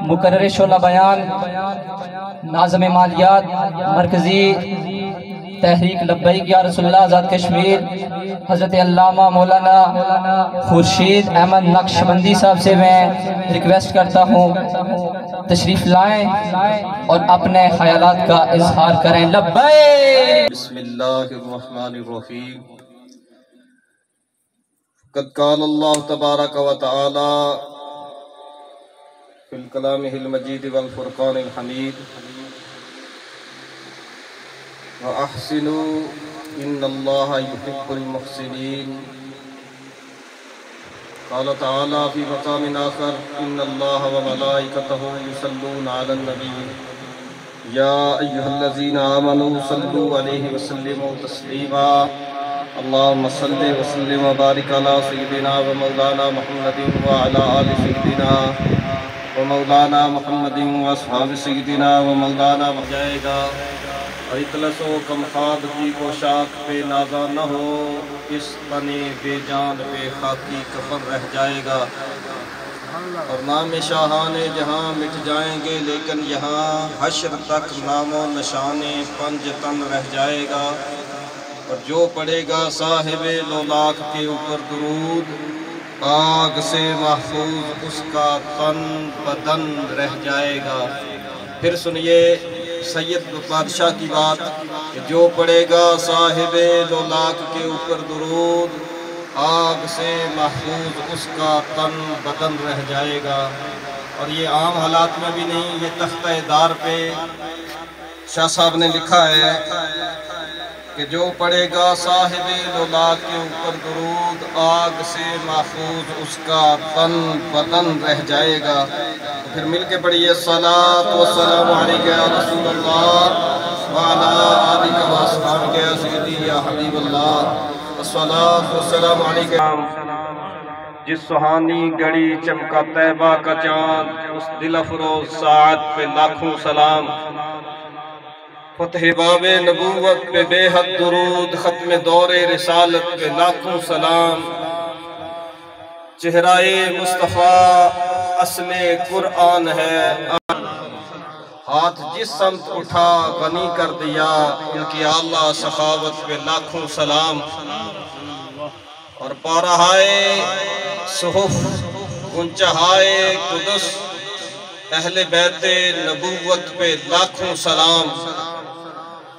مقرر شعلہ بیان ناظم مالیات مرکزی تحریک لبیک یا رسول اللہ آزاد کشمیر حضرت علامہ مولانا خورشید احمد نقشبندی صاحب سے میں ریکویسٹ کرتا ہوں تشریف لائیں اور اپنے خیالات کا اظہار کریں۔ لبیک۔ بسم اللہ الرحمن الرحیم۔ قد قال اللہ تبارک و تعالی فی الکلامہ المجید والفرقان الحمید وَأَحْسِنُوا إِنَّ اللَّهَ يُحِبُّ الْمُحْسِنِينَ۔ قال تعالی فی مقام آخر إِنَّ اللَّهَ وَمَلَائِكَتَهُ يُصَلُّونَ عَلَى النَّبِيِّ يَا أَيُّهَا الَّذِينَ آمَنُوا صَلُّوا عَلَيْهِ وَسَلِّمُوا تَسْلِيمًا۔ اللهم صل وسلم وبارك على سيدنا ومولانا محمد وعلى آل سيدنا ومولانا محمد واصحاب سيدنا ومولانا جائے گا اور اخلص و کم خواب کی پوشاک پہ نازا نہ ہو، اس تنے بے جان پہ خاکی کفن رہ جائے گا، اور نام شاہان جہاں مٹ جائیں گے لیکن یہاں حشر تک نام و نشان پنج تن رہ جائے گا، اور جو پڑھے گا صاحب لولاک کے اوپر درود آگ سے محفوظ اس کا تن بدن رہ جائے گا۔ پھر سنیے سید بادشاہ کی بات کہ جو پڑھے گا صاحب لولاک کے اوپر درود آگ سے محفوظ اس کا تن بدن رہ جائے گا۔ اور یہ عام حالات میں بھی نہیں، یہ تختہ دار پہ شاہ صاحب نے لکھا ہے کہ جو پڑھے گا صاحب لولاک کے اوپر درود آگ سے محفوظ اس کا تن بدن رہ جائے گا۔ پھر مل کے پڑھیے الصلاۃ والسلام علیک یا رسول اللہ وعلی آلک واصحابک یا سیدی یا حبیب اللہ، الصلاۃ والسلام علیک۔ جس سہانی گھڑی چمکا طیبہ کا چاند اس دل افروز ساعت پہ لاکھوں سلام، فتح باب نبوت پہ بے حد درود، ختم دور رسالت پہ لاکھوں سلام، چہرہ مصطفیٰ اصل قرآن ہے، ہاتھ جس سمت اٹھا غنی کر دیا، ان کی اعلیٰ سخاوت پہ لاکھوں سلام، اور پارہائے صحف گنچہائے قدس اہل بیت نبوت پہ لاکھوں سلام،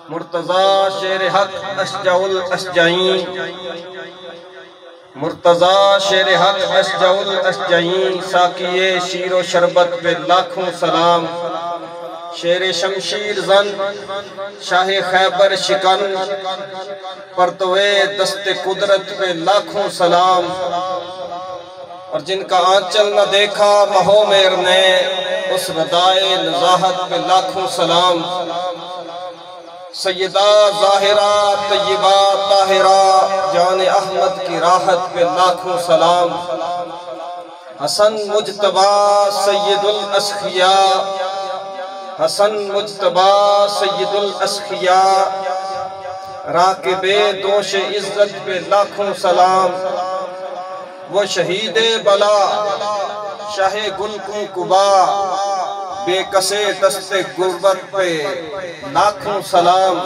مرتضیٰ شیر حق اشجع الاشجعین، مرتضیٰ شیر حق اشجع الاشجعین، ساقی شیر و شربت پہ لاکھوں سلام، شیر شمشیر زن شاہ خیبر شکن، پرتوے دست قدرت پہ لاکھوں سلام، اور جن کا آنچل نہ دیکھا مہو میر نے اس ردائے نزاہت پہ لاکھوں سلام، سیدہ ظاہرہ طیبہ طاہرہ جان احمد کی راحت پہ لاکھوں سلام، حسن مجتبی سید الاسخیاء، حسن مجتبی سید الاسخیاء، راکب دوش عزت پہ لاکھوں سلام، وہ شہید بلا شاہ گل کو کبا بے کسے دست غربت پہ لاکھوں سلام،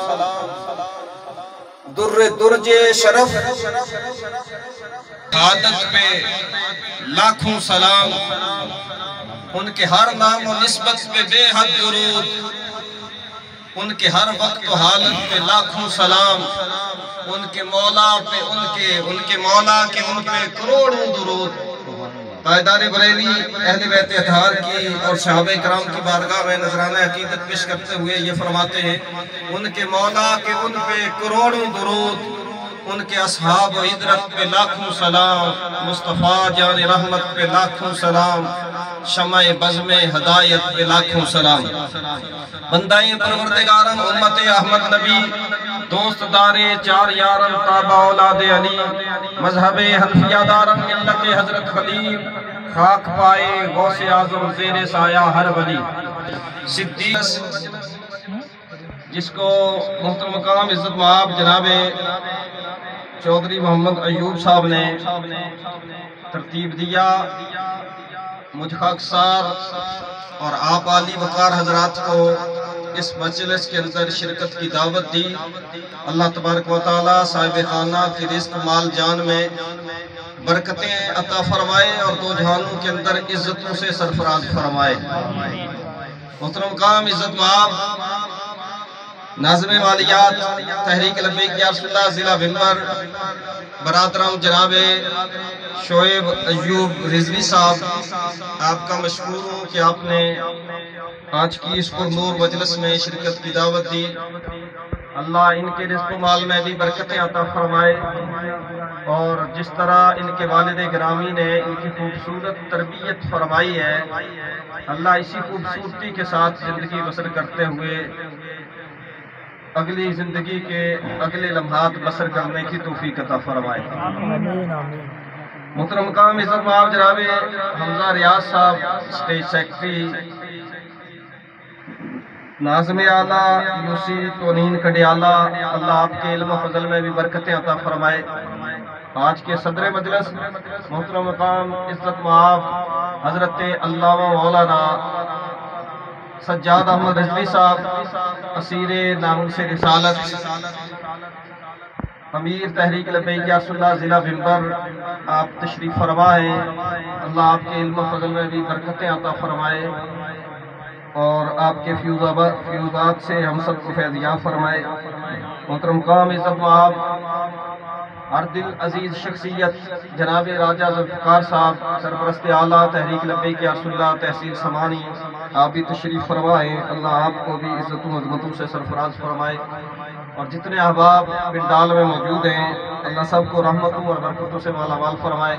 در درج شرف عادت پہ لاکھوں سلام، ان کے ہر نام و نسبت پہ بے حد درود، ان کے ہر وقت و حالت پہ لاکھوں سلام، ان کے مولا پہ ان کے مولا کے ان پہ کروڑوں درود۔ پائیدار بریلی اہل بیت اطہار کی اور صحابہ کرام کی بارگاہ میں نذرانہ عقیدت پیش کرتے ہوئے یہ فرماتے ہیں، ان کے مولا کے ان پہ کروڑوں درود، ان کے اصحاب و عدرت پہ لاکھوں سلام، مصطفیٰ جان رحمت پہ لاکھوں سلام، شمع بزم ہدایت پہ لاکھوں سلام، بندائیں پروردگارم امت احمد نبی، دوست دارے چار یارم تابع اولاد علی، مذہب حنفیہ دارم ملت حضرت خلیل، خاک پائے غوث اعظم زیر سایہ ہر ولی، صدیق جس کو محترم مقام عزت مآب جناب چودھری محمد ایوب صاحب نے ترتیب دیا، مجھ خاکسار اور آپ عالی وقار حضرات کو اس مجلس کے اندر شرکت کی دعوت دی۔ اللہ تبارک و تعالی صاحب خانہ کی رزق مال جان میں برکتیں عطا فرمائے اور دو جہانوں کے اندر عزتوں سے سرفراز فرمائے۔ محترم قام عزت مآب ناظم مالیات تحریک لبیک یا رسول اللہ ضلع بھنور برادرم جناب شعیب ایوب رضوی صاحب، آپ کا مشکور ہوں کہ آپ نے آج کی اس پر نور مجلس میں شرکت کی دعوت دی۔ اللہ ان کے رزق و مال میں بھی برکتیں عطا فرمائے، اور جس طرح ان کے والد گرامی نے ان کی خوبصورت تربیت فرمائی ہے، اللہ اسی خوبصورتی کے ساتھ زندگی بسر کرتے ہوئے اگلی زندگی کے اگلے لمحات بسر کرنے کی توفیق عطا فرمائے۔ محترم مقام عزت مآب جناب حمزہ ریاض صاحب اسٹیج سیکرٹری، ناظم اعلیٰ یوسی تونین کڈیالہ، اللہ آپ کے علم و فضل میں بھی برکتیں عطا فرمائے۔ آج کے صدر مجلس محترم مقام عزت مآب حضرت علامہ مولانا سجاد احمد رضوی صاحب، اسیر ناموس رسالت، امیر تحریک لبیک یا رسول اللہ ضلع بھنور، آپ تشریف فرما ہیں۔ اللہ آپ کے علم و فضل میں بھی برکتیں عطا فرمائے اور آپ کے فیوزات سے ہم سب کو فیضیاب فرمائے۔ محترم قام عزت مآب ہر دل عزیز شخصیت جناب راجہ ذوالفقار صاحب، سرپرست اعلیٰ تحریک لبیک یا رسول اللہ تحصیل سمانی، آپ بھی تشریف فرمائیں۔ اللہ آپ کو بھی عزت و عظمتوں سے سرفراز فرمائے، اور جتنے احباب پنڈال میں موجود ہیں اللہ سب کو رحمتوں اور برکتوں سے مالا مال فرمائے۔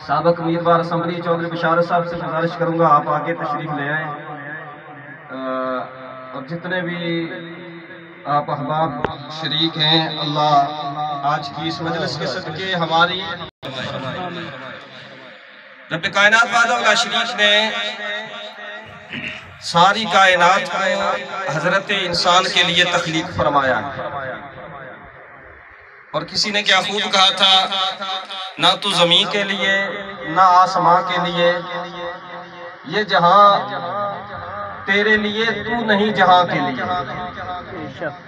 سابق امیدوار اسمبلی چودھری بشارت صاحب سے گزارش کروں گا آپ آگے تشریف لے آئیں، اور جتنے بھی آپ احباب شریک ہیں اللہ آج کی اس مجلس کے صدقے ہماری رب کائنات وحدہ شریف نے ساری کائنات کو حضرت انسان کے لیے تخلیق فرمایا، اور کسی نے کیا خوب کہا تھا، نہ تو زمین کے لیے نہ آسمان کے لیے، یہ جہاں تیرے لیے تو نہیں جہاں کے لیے۔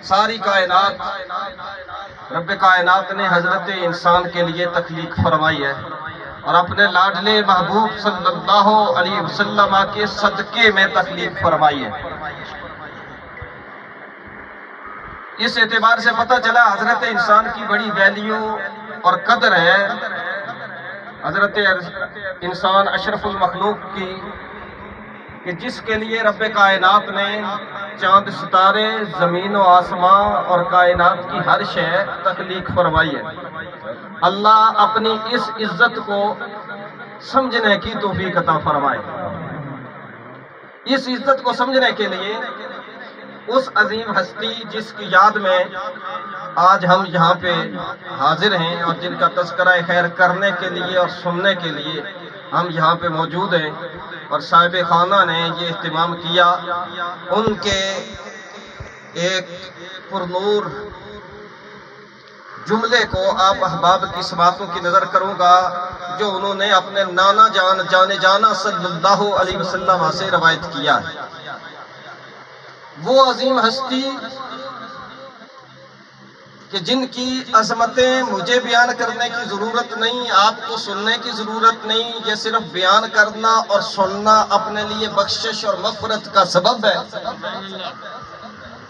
ساری کائنات رب کائنات نے حضرت انسان کے لیے تخلیق فرمائی ہے، اور اپنے لاڈلے محبوب صلی اللہ علیہ وسلم کے صدقے میں تخلیق فرمائی ہے۔ اس اعتبار سے پتہ چلا حضرت انسان کی بڑی ویلیو اور قدر ہے۔ حضرت انسان اشرف المخلوق کی، کہ جس کے لیے رب کائنات نے چاند ستارے، زمین و آسمان اور کائنات کی ہر شے تخلیق فرمائی ہے۔ اللہ اپنی اس عزت کو سمجھنے کی توفیق عطا فرمائے۔ اس عزت کو سمجھنے کے لیے اس عظیم ہستی جس کی یاد میں آج ہم یہاں پہ حاضر ہیں، اور جن کا تذکرہ خیر کرنے کے لیے اور سننے کے لیے ہم یہاں پہ موجود ہیں، اور صاحب خانہ نے یہ اہتمام کیا، ان کے ایک پرنور جملے کو آپ احباب کی سماعتوں کی نظر کروں گا، جو انہوں نے اپنے نانا جان جانا صلی اللہ علیہ وسلم سے روایت کیا ہے۔ وہ عظیم ہستی کہ جن کی عظمتیں مجھے بیان کرنے کی ضرورت نہیں، آپ کو سننے کی ضرورت نہیں، یہ صرف بیان کرنا اور سننا اپنے لیے بخشش اور مغفرت کا سبب ہے۔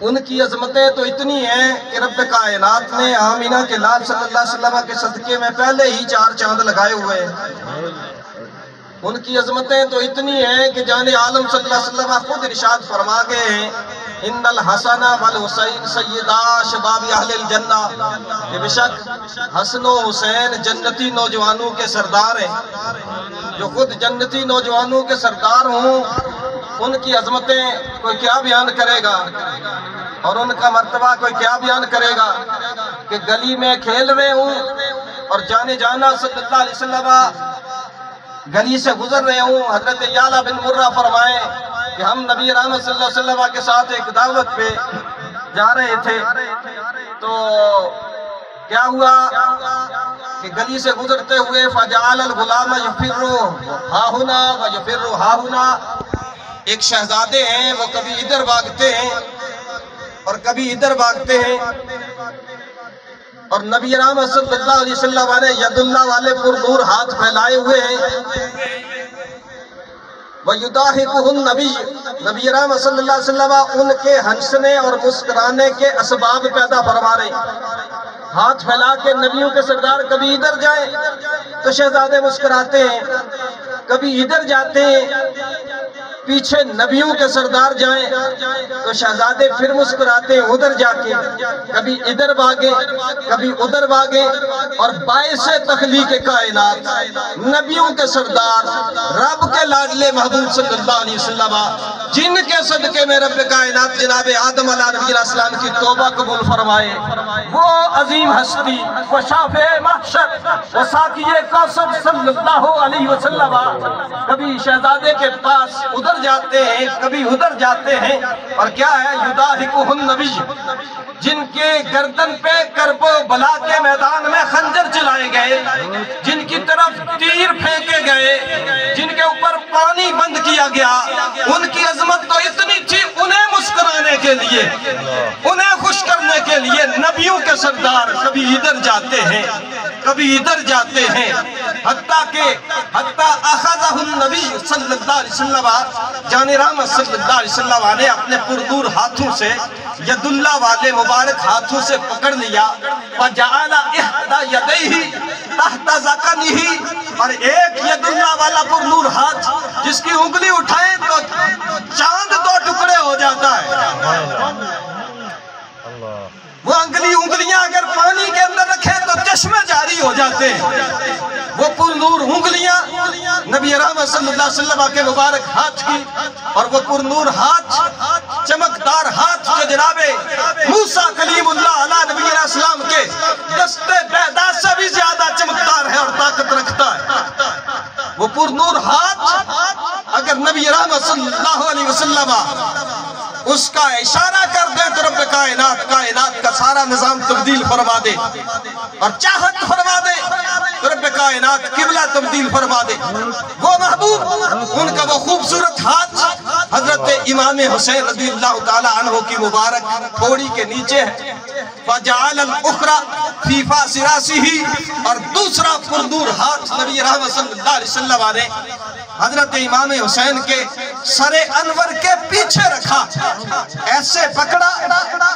ان کی عظمتیں تو اتنی ہیں کہ رب کائنات نے آمینہ کے لال صلی اللہ علیہ وسلم کے صدقے میں پہلے ہی 4 چاند لگائے ہوئے ہیں۔ ان کی عظمتیں تو اتنی ہیں کہ جان عالم صلی اللہ علیہ وسلم خود ارشاد فرما گئے ہیں، ان الحسن والحسین سیدا شباب اہل الجنہ، کہ بے شک حسن و حسین جنتی نوجوانوں کے سردار ہیں۔ جو خود جنتی نوجوانوں کے سردار ہوں، ان کی عظمتیں کوئی کیا بیان کرے گا، اور ان کا مرتبہ کوئی کیا بیان کرے گا، کہ گلی میں کھیل رہے ہوں اور جانے جانا صلی اللہ علیہ وسلم گلی سے گزر رہے ہوں۔ حضرت یعلا بن مرہ فرمائیں کہ ہم نبی رحمت صلی اللہ علیہ وسلم کے ساتھ ایک دعوت پہ جا رہے تھے، تو کیا ہوا کہ گلی سے گزرتے ہوئے فَجَعَلَ الْغُلَامَ يَفِرُّ ہَا هُنَا وَيَفِرُّ ہَا هُنَا، ایک شہزادے ہیں، وہ کبھی ادھر بھاگتے ہیں اور کبھی ادھر بھاگتے ہیں، اور نبی رحمت صلی اللہ علیہ وسلم نے ید اللہ والے پرنور ہاتھ پھیلائے ہوئے ہیں۔ وَيُضَاحِكُهُ النَّبِيُّ، نبی رحمت صلی اللہ علیہ وسلم ان کے ہنسنے اور مسکرانے کے اسباب پیدا فرما رہے ہیں۔ ہاتھ پھیلا کے نبیوں کے سردار کبھی ادھر جائیں تو شہزادے مسکراتے ہیں، کبھی ادھر جاتے ہیں، پیچھے نبیوں کے سردار جائیں تو شہزادے پھر مسکراتے ہیں ادھر جا کے، کبھی ادھر بھاگیں کبھی ادھر بھاگیں، اور باعث تخلیق کائنات نبیوں کے سردار رب کے لاڈلے محبوب صلی اللہ علیہ وسلم، جن کے صدقے میں رب کائنات جناب آدم علیہ نبی السلام کی توبہ قبول فرمائے، وہ عظیم ہستی، وہ شافع محشر، وہ ساقی کوثر صلی اللہ علیہ وسلم کبھی شہزادے کے پاس ادھر جاتے ہیں کبھی ادھر جاتے ہیں، اور کیا ہے یضاحکہ النبی، جن کے گردن پہ کرب و بلا کے میدان میں خنجر چلائے گئے، جن کی طرف تیر پھینکے گئے، جن کے اوپر پانی بند کیا گیا، ان کی عظمت تو اتنی تھی، انہیں مسکرانے کے لیے، انہیں خوش کرنے کے لیے نبیوں کے سردار کبھی ادھر جاتے ہیں کبھی ادھر جاتے ہیں، حتیٰ اخذہ النبی صلی اللہ علیہ وسلم، جان رحمت صلی اللہ علیہ وسلم نے اپنے پرنور ہاتھوں سے ید اللہ والے مبارک ہاتھوں سے پکڑ لیا، وَجَعَلَ إِحْدَى يَدَيْهِ تَحْتَ ذَقَنِهِ، اور ایک ید اللہ والا پرنور ہاتھ جس کی انگلی اٹھائیں تو چاند دو ٹکڑے ہو جاتا ہے، وہ انگلیاں اگر پانی کے اندر رکھیں تو چشمے جاری ہو جاتے ہیں، وہ پرنور انگلیاں نبی رحمت صلی اللہ علیہ وسلم کے مبارک ہاتھ کی، اور وہ پرنور ہاتھ چمکدار ہاتھ جو جناب موسیٰ کلیم اللہ علیہ نبی علیہ السلام کے دست بیضاء سے بھی زیادہ چمکدار ہے اور طاقت رکھتا ہے، وہ پرنور ہاتھ اگر نبی رحمت صلی اللہ علیہ وسلم اس کا اشارہ کر دے تو رب کائنات کا سارا نظام تبدیل فرما دے، اور چاہت فرما دے تو رب کائنات قبلہ تبدیل فرما دے۔ وہ محبوب، ان کا وہ خوبصورت ہاتھ حضرت امام حسین رضی اللہ تعالیٰ عنہ کی مبارک تھوڑی کے نیچے ہے، فَجَعَلَ الْأُخْرَى فِي فَاسِ رَاسِهِ، اور دوسرا پرنور ہاتھ نبی رحمت صلی اللہ علیہ وسلم نے حضرت امام حسین کے سر انور کے پیچھے رکھا، ایسے پکڑا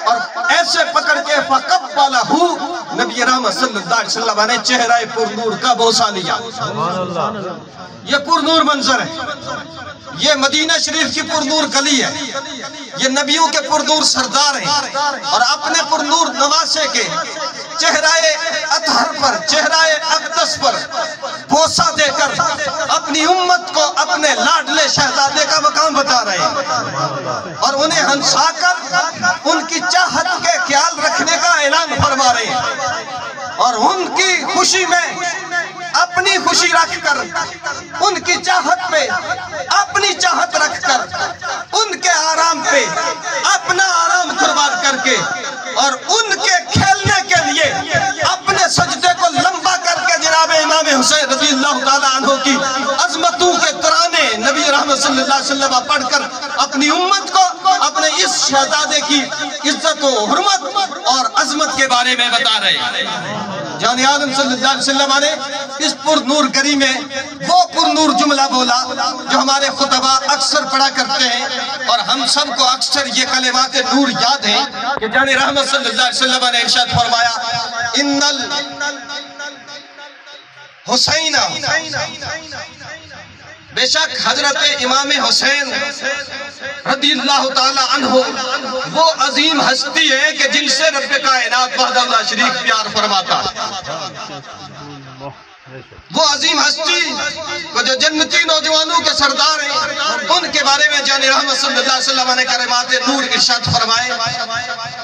اور ایسے پکڑ کے فَقَبَّلَهُ، نبی رحمت صلی اللہ علیہ وسلم نے چہرہ پرنور کا بوسہ لیا۔ یہ پرنور منظر ہے، یہ مدینہ شریف کی پرنور گلی ہے، یہ نبیوں کے پرنور سردار ہیں، اور اپنے پرنور نواسے کے چہرہ اطہر پر، چہرہ اقدس پر بوسہ دے کر اپنی امت کو اپنے لاڈلے شہزادے کا مقام بتا رہے ہیں، اور انہیں ہنسا کر ان کی چاہت کے خیال رکھنے کا اعلان فرما رہے ہیں، اور ان کی خوشی میں اپنی خوشی رکھ کر، ان کی چاہت پہ اپنی چاہت رکھ کر، ان کے آرام پہ اپنا آرام قربان کر کے، اور ان کے کھیلنے کے لیے اپنے سجدے کو لمبا کر کے جناب امام حسین رضی اللہ تعالیٰ عنہ کی عظمتوں کے ترانے نبی رحمت صلی اللہ علیہ وسلم پڑھ کر اپنی امت کو اپنے اس شہزادے کی عزت و حرمت اور عظمت کے بارے میں بتا رہے ہیں۔ جان عالم صلی اللہ علیہ وسلم نے اس پرنور گری میں وہ پرنور جملہ بولا جو ہمارے خطبہ اکثر پڑھا کرتے ہیں، اور ہم سب کو اکثر یہ کلمات نور یاد ہیں کہ جان رحمت صلی اللہ علیہ وسلم نے ارشاد فرمایا، ان الحسین، بے شک حضرت امام حسین رضی اللہ تعالیٰ عنہ وہ عظیم ہستی ہے کہ جن سے رب کائنات وحدہ لا شریک پیار فرماتا ہے، وہ عظیم ہستی وہ جو جنتی نوجوانوں کے سردار ہیں، ان کے بارے میں جان رحمت صلی اللہ علیہ وسلم نے کلمات نور ارشاد فرمائے،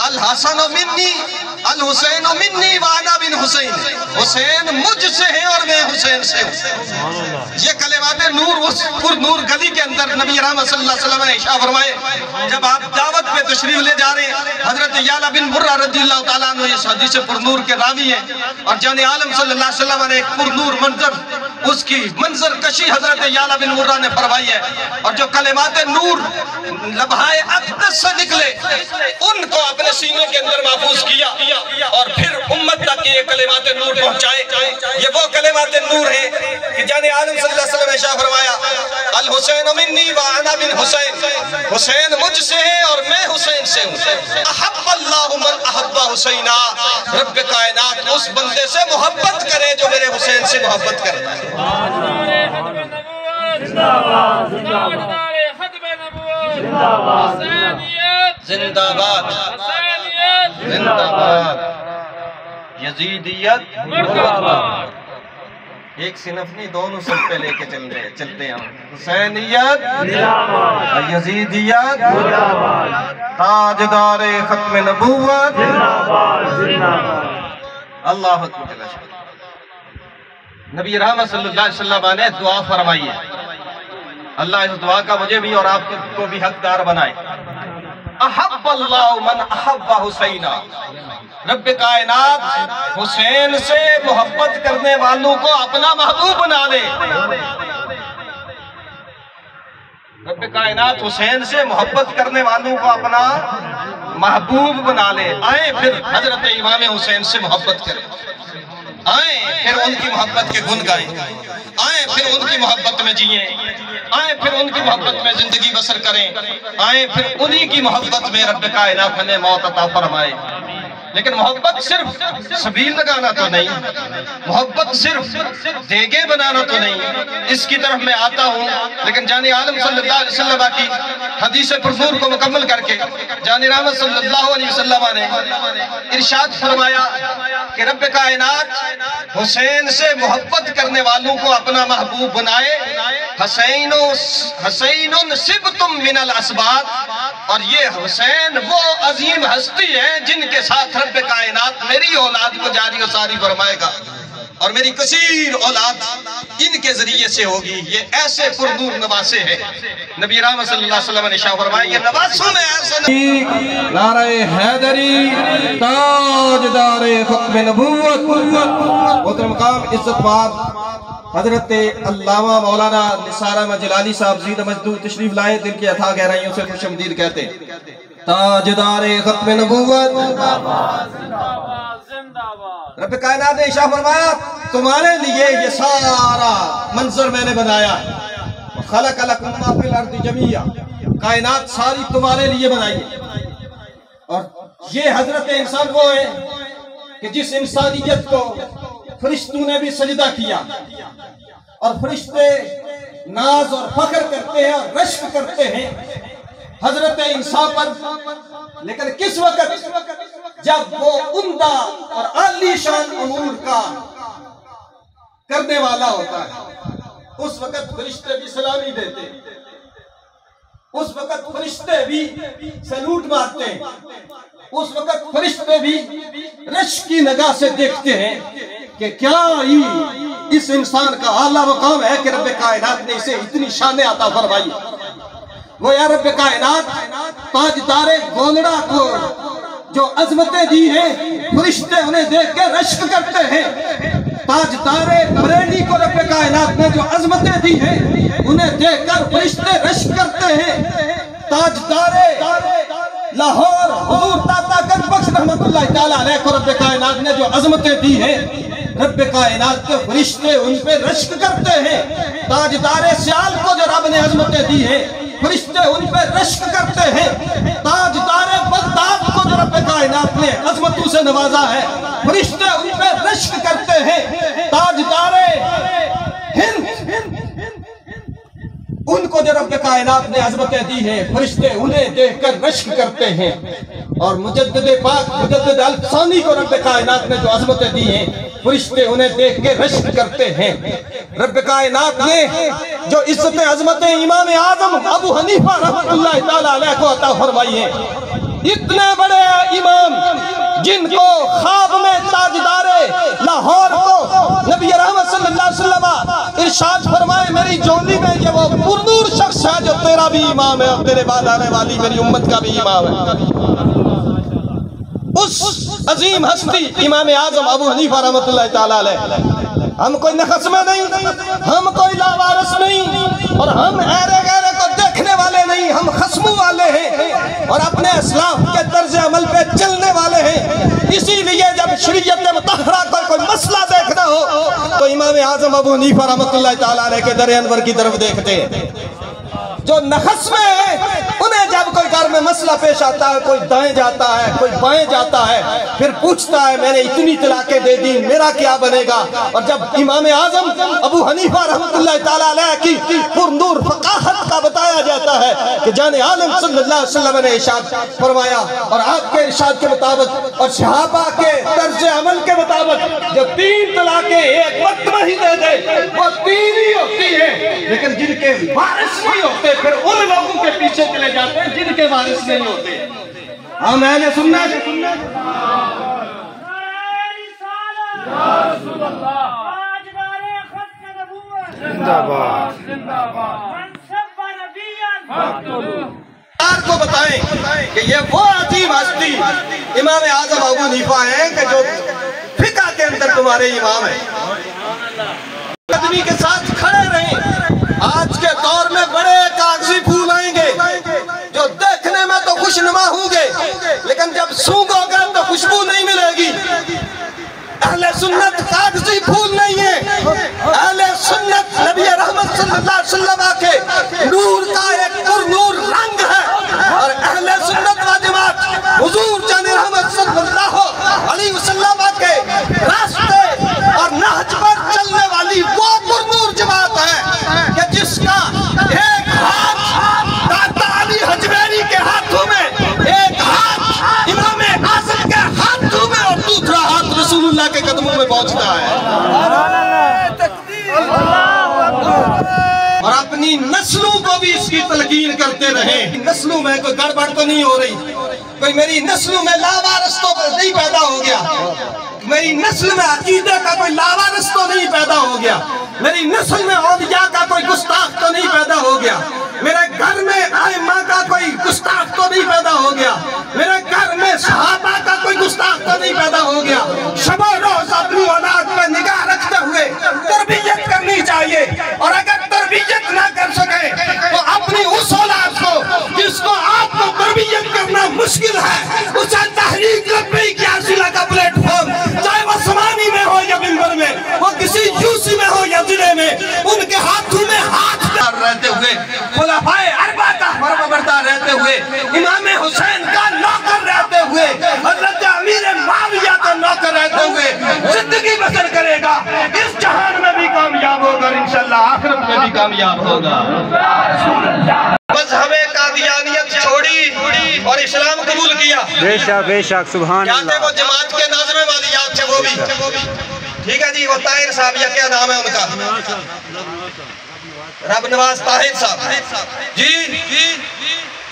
الحسن منی الحسین منی وانا بن حسین، حسین مجھ سے ہیں اور میں حسین سے ہوں۔ یہ کلمات نور اس پر نور گلی کے اندر نبی رحمت صلی اللہ علیہ وسلم نے ارشاد فرمائے۔ جب آپ دعوت پہ تشریف لے جا رہے ہیں، حضرت یعلا بن مرہ رضی اللہ تعالیٰ عنہ اس حدیث پر نور کے راوی ہیں، اور جان عالم صلی اللہ علیہ وسلم نے ایک پر نور منظر اس کی منظر کشی حضرت یعلا بن مرہ نے فرمائی ہے، اور جو کلمات نور لبھائے اقدس سے نکلے ان کو اپنے سینے کے اندر محفوظ کیا، اور پھر امت تک یہ کلمات نور پہنچائے۔ یہ وہ کلمات نور ہیں کہ جان عالم صلی اللہ علیہ وسلم نے ارشاد فرمایا، الحسین منی وانا من حسین، حسین مجھ سے ہے اور میں حسین سے ہوں۔ احب اللہ من احب حسینہ، رب کائنات اس بندے سے محبت کرے جو میرے حسین سے محبت کرتا ہے۔ زندہ باد، زندہ باد، یزیدیت ایک صنف نہیں، دونوں سب پہ لے کے چلتے ہیں ہم۔ حسینیت، یزیدیت، تاجدار ختم نبوت، اللہ اکبر۔ نبی رحمت صلی اللہ علیہ وسلم نے دعا فرمائی ہے، اللہ اس دعا کا مجھے بھی اور آپ کو بھی حقدار بنائے۔ احب اللہ من احب حسینہ، رب کائنات حسین سے محبت کرنے والوں کو اپنا محبوب بنا لے۔ رب کائنات حسین سے محبت کرنے والوں کو اپنا محبوب بنا لے۔ آئیں پھر حضرت امام حسین سے محبت کریں، آئیں پھر ان کی محبت کے گن گائیں، آئیں پھر ان کی محبت میں جئیں، آئیں پھر ان کی محبت میں زندگی بسر کریں، آئیں پھر انہی کی محبت میں رب کائنات ہمیں موت عطا فرمائے۔ لیکن محبت صرف سبیل لگانا تو نہیں، محبت صرف دیگے بنانا تو نہیں، اس کی طرف میں آتا ہوں۔ لیکن جانی عالم صلی اللہ علیہ وسلم کی حدیث پرزور کو مکمل کر کے جانی رحمت صلی اللہ علیہ وسلم نے ارشاد فرمایا کہ رب کائنات حسین سے محبت کرنے والوں کو اپنا محبوب بنائے۔ حسین سبتم من الاسباط، اور یہ حسین وہ عظیم ہستی ہے جن کے ساتھ رب کائنات میری اولاد کو جاری و ساری فرمائے گا، اور میری کثیر اولاد ان کے ذریعے سے ہوگی۔ یہ ایسے پرنور نواسے ہیں، نبی رحمت صلی اللہ علیہ وسلم نے شاہ فرمایا یہ نواسوں میں ایسے نعرہ حیدری تاجدار ختم نبوت۔ محترم مقام عزت مآب حضرت علامہ مولانا نثار احمد جلالی صاحب زید مجدود تشریف لائے، دل کی اتھاہ گہرائیوں سے خوش آمدید کہتے ہیں۔ تاجدار ختم نبوت، رب کائنات نے ارشاد فرمایا تمہارے لیے یہ سارا منظر میں نے بنایا، خلق لکم ما فی الارض جمیعا، کائنات ساری تمہارے لیے بنائی ہے۔ اور یہ حضرت انسان وہ ہے کہ جس انسانیت کو فرشتوں نے بھی سجدہ کیا، اور فرشتے ناز اور فخر کرتے ہیں اور رشک کرتے ہیں حضرت انسان پر۔ لیکن کس وقت جب وہ عمدہ اور عالی شان امور کا کرنے والا ہوتا ہے، اس وقت فرشتے بھی سلامی دیتے ہیں، اس وقت فرشتے بھی سلوٹ مارتے ہیں، اس وقت فرشتے بھی رشک کی نگاہ سے دیکھتے ہیں کہ کیا ہی اس انسان کا اعلیٰ مقام ہے کہ رب کائنات نے اسے اتنی شان عطا فرمائی۔ وہ یا رب کائنات تاجدار گولڑا کو جو عظمتیں دی ہیں فرشتے انہیں دیکھ کے رشک کرتے ہیں، تاجدار بریلی کو رب کائنات نے جو عظمتیں دی ہیں انہیں دیکھ کر فرشتے رشک کرتے ہیں، تاجدار لاہور حضور داتا گنج بخش رحمت اللہ تعالیٰ علیہ کو رب کائنات نے جو عظمتیں دی ہیں رب کائنات کے فرشتے ان پہ رشک کرتے ہیں، تاجدار سیال کو جو رب نے عظمتیں دی ہیں فرشتے ان پہ رشک کرتے ہیں، تاجدار بغداد کو جو رب کائنات نے عظمتوں سے نوازا ہے فرشتے ان پہ رشک کرتے ہیں، تاجدار ہند ان کو جو رب کائنات نے عظمتیں دی ہیں فرشتے انہیں دیکھ کر رشک کرتے ہیں، اور مجدد پاک مجدد الفسانی کو رب کائنات نے جو عظمتیں دی ہیں فرشتے انہیں دیکھ کے رشک کرتے ہیں۔ رب کائنات نے جو عزت عظمت امام اعظم ابو حنیفہ رحمۃ اللہ تعالیٰ علیہ کو عطا فرمائی ہے، اتنے بڑے امام جن کو خواب میں تاجدار لاہور کو نبی رحمت صلی اللہ علیہ وسلم ارشاد فرمائے میری جولی میں یہ وہ پرنور شخص ہے جو تیرا بھی امام ہے اور تیرے بعد آنے والی میری امت کا بھی امام ہے۔ اس عظیم ہستی امام اعظم ابو حنیفہ رحمۃ اللہ تعالیٰ علیہ ہم کوئی نخسمے نہیں، ہم کوئی لاوارث نہیں، اور ہم ایرے گیرے کو دیکھنے والے نہیں، ہم خصموں والے ہیں اور اپنے اسلاف کے طرز عمل پہ چلنے والے ہیں۔ اسی لیے جب شریعت مطہرہ کوئی مسئلہ دیکھنا ہو تو امام اعظم ابو حنیفہ رحمۃ اللہ تعالیٰ علیہ کے در انور کی طرف دیکھتے ہیں۔ جو نخسمے ہیں انہیں جب کوئی گھر میں مسئلہ پیش آتا ہے، کوئی دائیں جاتا ہے، کوئی بائیں جاتا ہے، پھر پوچھتا ہے میں نے اتنی طلاقیں دے دی، میرا کیا بنے گا؟ اور جب امام اعظم ابو حنیفہ رحمۃ اللہ تعالیٰ علیہ کی پر نور فقاہت کا بتایا جاتا ہے کہ جان عالم صلی اللہ علیہ وسلم نے ارشاد فرمایا، اور آپ کے ارشاد کے مطابق اور صحابہ کے طرز عمل کے مطابق جو 3 طلاقیں ایک وقت میں ہی دے دے وہ 3 ہی ہوتی ہیں، لیکن جن کے وارث نہیں ہوتے پھر ان لوگوں کے پیچھے چلے جاتے ہیں جن کے وارث نہیں ہوتے۔ ہم اہل سنت کو بتائیں کہ یہ وہ عظیم ہستی امام اعظم ابو حنیفہ ہیں کہ جو فقہ کے اندر تمہارے امام ہیں۔ قدمی کے ساتھ کھڑے رہیں۔ آج کے دور میں بڑے کاغذی پھول آئیں گے جو دیکھنے میں تو خوشنما ہوں گے لیکن جب سونگو گے تو خوشبو نہیں ملے گی۔ اہل سنت کاغذی پھول نہیں ہے، اہل سنت نبی رحمت صلی اللہ علیہ وسلم کے نور کا ایک پر نور رنگ ہے، اور اہل سنت و جماعت حضور جان رحمت صلی اللہ علیہ وسلم کے راستے اور نہج پر چلنے والی وہ پر نور جماعت ہے کہ جس کا ایک ہاتھ داتا علی حجویری کے ہاتھوں میں، ایک ہاتھ امام اعظم کے ہاتھوں میں، اور دوسرا ہاتھ رسول اللہ کے قدموں میں پہنچتا ہے۔ اور اپنی نسلوں کو بھی اس کی تلقین کرتے رہیں۔ نسلوں میں کوئی گڑبڑ تو نہیں ہو رہی، کوئی میری نسلوں میں لاوارث تو نہیں پیدا ہو گیا، میری نسل میں عقیدے کا کوئی لاوارث تو نہیں پیدا ہو گیا، میری نسل میں اولیاء کا کوئی گستاخ تو نہیں پیدا ہو گیا، میرے گھر میں ائمہ کا کوئی گستاخ تو نہیں پیدا ہو گیا، میرے گھر میں صحابہ کا کوئی گستاخ تو نہیں پیدا ہو گیا۔ شب و روز اپنی اولاد پر نگاہ رکھتے ہوئے تربیت کرنی چاہیے، اور اگر تربیت نہ کر سکے تو اپنی اس اولاد کو جس کو آپ کو تربیت کرنا مشکل ہے اسے تحریک لبیک یا رسول کا پلیٹ فارم، چاہے وہ سمانی میں ہو یا منبر میں، وہ کسی یوسی میں ہو یا ضلع میں، ان کے ہاتھوں میں ہاتھ رہتے ہوئے، خلفائے اربعہ کا فرما بردار رہتے ہوئے، امام حسین کا نوکر رہتے ہوئے، حضرت امیر معاویہ کا نوکر رہتے ہوئے زندگی بسر کرے گا، اس جہان میں بھی کامیاب ہوگا، انشاءاللہ آخرت میں بھی کامیاب ہوگا۔ مذہب قادیانیت چھوڑی اور اسلام قبول کیا، بے شک سبحان کیا تھے اللہ۔ وہ جماعت کے ناظم والیات تھے وہ بھی، ٹھیک ہے جی، وہ طاہر صاحب، یا کیا نام ہے ان کا، رب نواز طاہر صاحب جی۔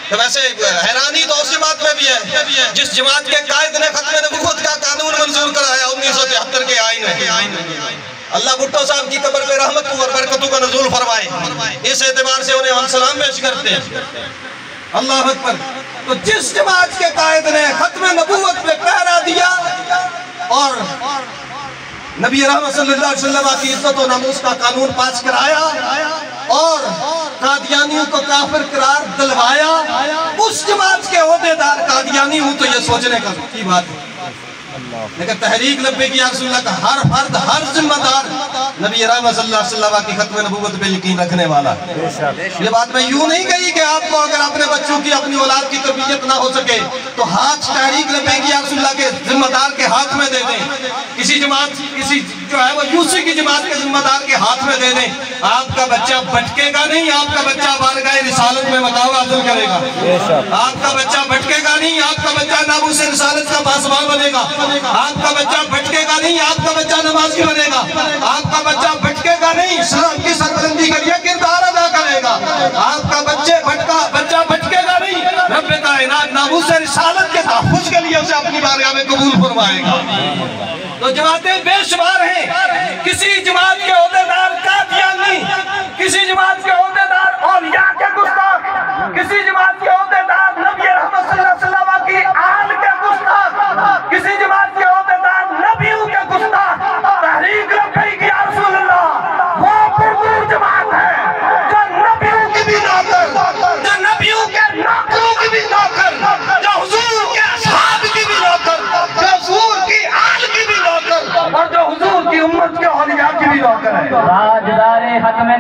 تو ویسے حیرانی تو اس جماعت میں بھی ہے جس جماعت کے قائد نے ختم نبوت کا قانون منظور کرایا 1973 کے آئین میں۔ اللہ بھٹو صاحب کی قبر پہ رحمتوں اور برکتوں کا نزول فرمائے، اس اعتبار سے انہیں ہم سلام پیش کرتے ہیں۔ اللہ اکبر۔ تو جس جماعت کے قائد نے ختم نبوت پہ پہرا دیا اور نبی رحمت صلی اللہ علیہ وسلم کی عزت و ناموس کا قانون پاس کرایا اور قادیانیوں کو کافر قرار دلوایا، اس جماعت کے عہدیدار قادیانی ہوں تو یہ سوچنے کی بات ہے۔ لیکن تحریک لبیک یا رسول اللہ کا ہر فرد، ہر ذمہ دار نبی رحمت صلی اللہ علیہ وسلم کی ختم نبوت پہ یقین رکھنے والا۔ یہ بات میں یوں نہیں کہی کہ آپ کو اگر اپنے بچوں کی، اپنی اولاد کی تربیت نہ ہو سکے تو ہاتھ تحریک لبیک یا رسول اللہ کے ذمہ دار کے ہاتھ میں دے دیں، کسی جماعت، کسی جو ہے وہ یوسی کی جماعت کے ذمہ دار کے ہاتھ میں دے دیں، آپ کا بچہ بھٹکے گا نہیں، آپ کا بچہ بارگاہ رسالت میں مقام حاصل کرے گا۔ آپ کا بچہ بھٹکے گا نہیں، آپ کا بچہ ناموس رسالت کا پاسبان بنے گا۔ آپ کا بچہ بھٹکے گا نہیں، آپ کا بچہ نمازی بنے گا۔ آپ کا بچہ بھٹکے گا نہیں، اسلام کی سربلندی کے لیے کردار ادا کرے گا۔ آپ کا بچہ بھٹکے گا نہیں، رب کائنات ناموس رسالت کے تحفظ کے لیے اسے اپنی بارگاہ میں قبول فرمائے گا۔ تو جماعتیں بے شمار ہیں، کسی جماعت کے عہدیدار قادیانی، کسی جماعت کے عہدیدار اولیاء کے گستاخ، کسی جماعت کے عہدیدار نبی رحمت صلی اللہ علیہ وسلم کی آل کے گستاخ، کسی جماعت کے عہدیدار نبیوں کے گستاخ، تحریک لبیک یا رسول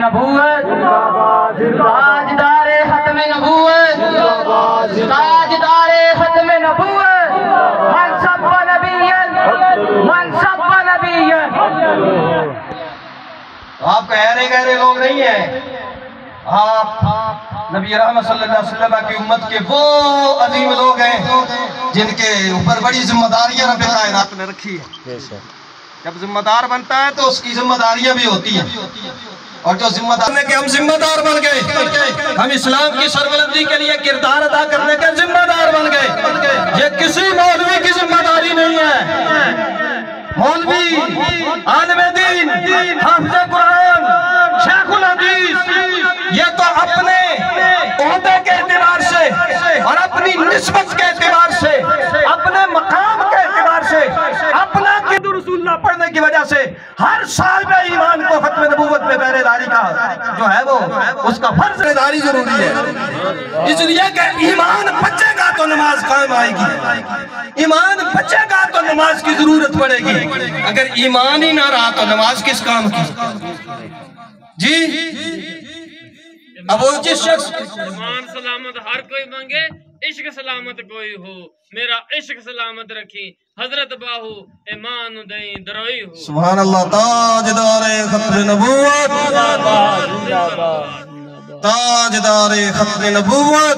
نبوت، تاجدار ختم نبوت، تاجدار ختم نبوت، منصب نبیًا منصب نبیًا۔ آپ گہرے گہرے لوگ نہیں ہیں، آپ نبی رحمت صلی اللہ علیہ وسلم کی امت کے وہ عظیم لوگ ہیں جن کے اوپر بڑی ذمہ داریاں رب کائنات نے رکھی ہے۔ جب ذمہ دار بنتا ہے تو اس کی ذمہ داریاں بھی ہوتی ہیں، اور جو ذمہ دار نے کہ ہم ذمہ دار بن گئے، ہم اسلام کی سربلندی کے لیے کردار ادا کرنے کے ذمہ دار بن گئے۔ یہ کسی مولوی کی ذمہ داری نہیں ہے۔ مولوی، عالم دین، حافظ قرآن، شیخ الحدیث، یہ تو اپنے عہدے کے اعتبار سے اور اپنی نسبت کے اعتبار سے، اپنے مقام کے اعتبار سے، اپنا رسول اللہ پڑھنے کی وجہ سے ہر صاحب ایمان کو ختم نبوت میں پہرے داری کا جو ہے وہ اس کا فرض داری ضروری ہے، اس لیے کہ ایمان بچے گا تو نماز قائم آئے گی، ایمان بچے گا تو نماز کی ضرورت پڑے گی، اگر ایمان ہی نہ رہا تو نماز کس کام کی؟ جی اب وہ جس شخص ایمان سلامت ہر کوئی مانگے، عشق سلامت کوئی ہو، میرا عشق سلامت رکھی، حضرت باہو ایمان دیں دروئی ہو۔ سبحان اللہ، تاجدار ختم نبوت، تاجدار ختم نبوت۔